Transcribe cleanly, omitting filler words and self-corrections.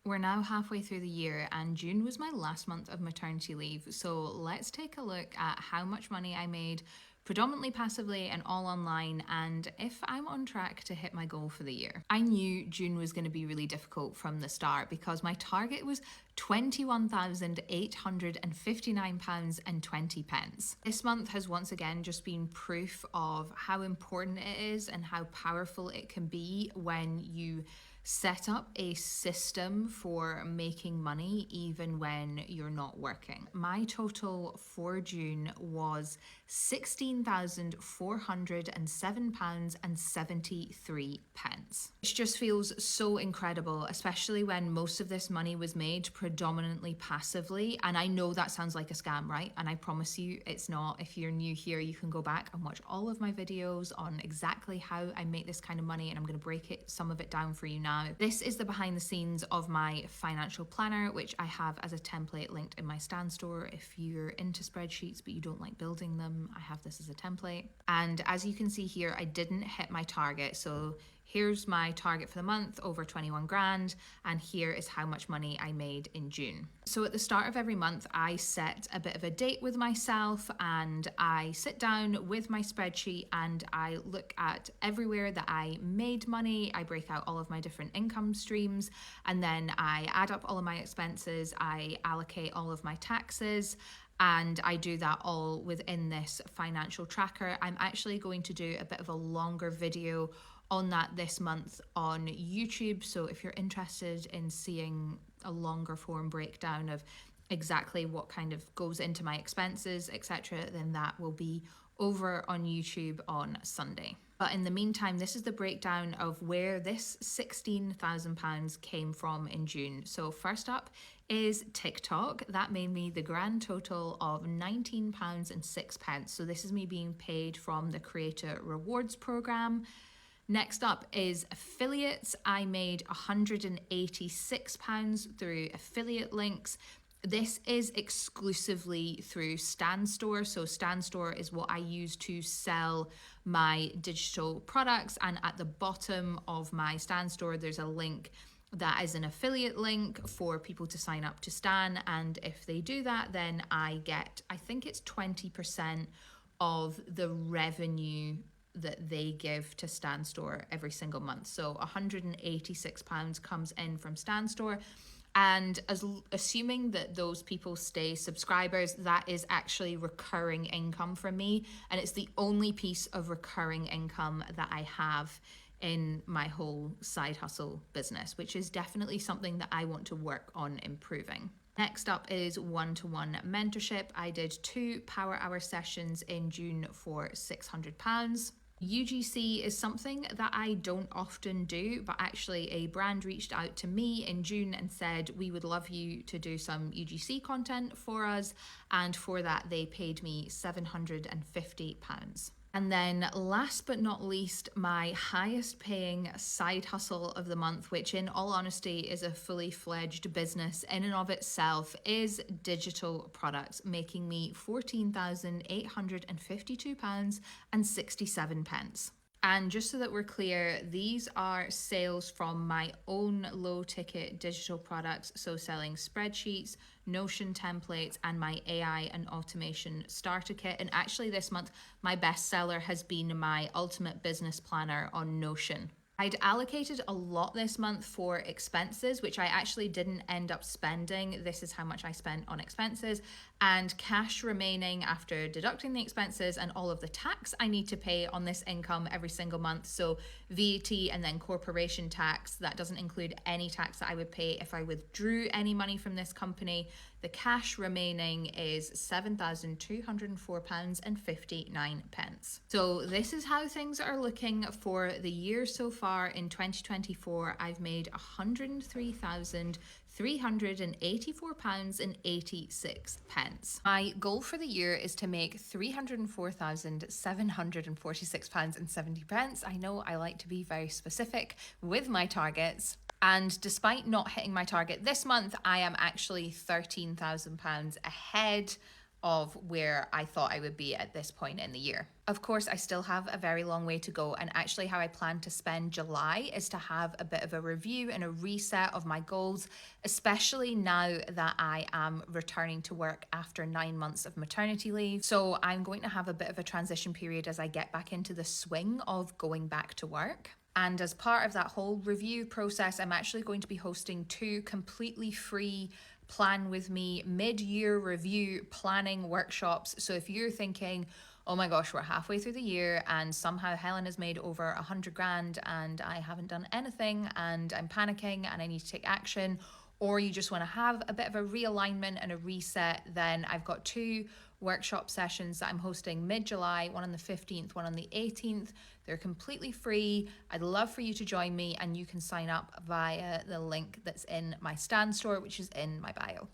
We're now halfway through the year and June was my last month of maternity leave. So let's take a look at how much money I made predominantly passively and all online, and if I'm on track to hit my goal for the year. I knew June was going to be really difficult from the start because my target was £21,859.20. This month has once again just been proof of how important it is and how powerful it can be when you set up a system for making money even when you're not working. My total for June was £16,407.73. Which just feels so incredible, especially when most of this money was made predominantly passively. And I know that sounds like a scam, right? And I promise you it's not. If you're new here, you can go back and watch all of my videos on exactly how I make this kind of money, and I'm going to break some of it down for you now. This is the behind the scenes of my financial planner, which I have as a template linked in my Stan store. If you're into spreadsheets but you don't like building them, I have this as a template. And as you can see here, I didn't hit my target. So here's my target for the month, over 21 grand, and here is how much money I made in June. So at the start of every month, I set a bit of a date with myself and I sit down with my spreadsheet and I look at everywhere that I made money. I break out all of my different income streams, and then I add up all of my expenses. I allocate all of my taxes, and I do that all within this financial tracker. I'm actually going to do a bit of a longer video on that this month on YouTube. So if you're interested in seeing a longer form breakdown of exactly what kind of goes into my expenses, etc., then that will be over on YouTube on Sunday. But in the meantime, this is the breakdown of where this £16,000 came from in June. So first up is TikTok. That made me the grand total of £19.06. So this is me being paid from the Creator Rewards Programme. Next up is affiliates. I made £186 through affiliate links. This is exclusively through Stan Store. So Stan Store is what I use to sell my digital products. And at the bottom of my Stan Store, there's a link that is an affiliate link for people to sign up to Stan. And if they do that, then I get, I think it's 20% of the revenue that they give to Stan Store every single month. So £186 comes in from Stan Store. And assuming that those people stay subscribers, that is actually recurring income for me. And it's the only piece of recurring income that I have in my whole side hustle business, which is definitely something that I want to work on improving. Next up is one-to-one mentorship. I did 2 power hour sessions in June for £600. UGC is something that I don't often do, but actually a brand reached out to me in June and said, we would love you to do some UGC content for us. And for that, they paid me £750. And then last but not least, my highest paying side hustle of the month, which in all honesty is a fully fledged business in and of itself, is digital products, making me £14,852.67. And just so that we're clear, these are sales from my own low ticket digital products. So selling spreadsheets, Notion templates, and my AI and automation starter kit. And actually this month, my best seller has been my ultimate business planner on Notion. I'd allocated a lot this month for expenses, which I actually didn't end up spending. This is how much I spent on expenses, and cash remaining after deducting the expenses and all of the tax I need to pay on this income every single month. So VAT and then corporation tax, that doesn't include any tax that I would pay if I withdrew any money from this company. The cash remaining is £7,204.59. So this is how things are looking for the year so far. In 2024, I've made £103,384.86. My goal for the year is to make £304,746.70. I know I like to be very specific with my targets. And despite not hitting my target this month, I am actually £13,000 ahead of where I thought I would be at this point in the year. Of course, I still have a very long way to go, and actually how I plan to spend July is to have a bit of a review and a reset of my goals, especially now that I am returning to work after 9 months of maternity leave. So I'm going to have a bit of a transition period as I get back into the swing of going back to work. And as part of that whole review process, I'm actually going to be hosting 2 completely free Plan With Me mid-year review planning workshops. So if you're thinking, oh my gosh, we're halfway through the year and somehow Helen has made over 100 grand and I haven't done anything and I'm panicking and I need to take action, or you just want to have a bit of a realignment and a reset, then I've got 2 workshop sessions that I'm hosting mid-July, one on the 15th, one on the 18th. They're completely free. I'd love for you to join me, and you can sign up via the link that's in my Stan store, which is in my bio.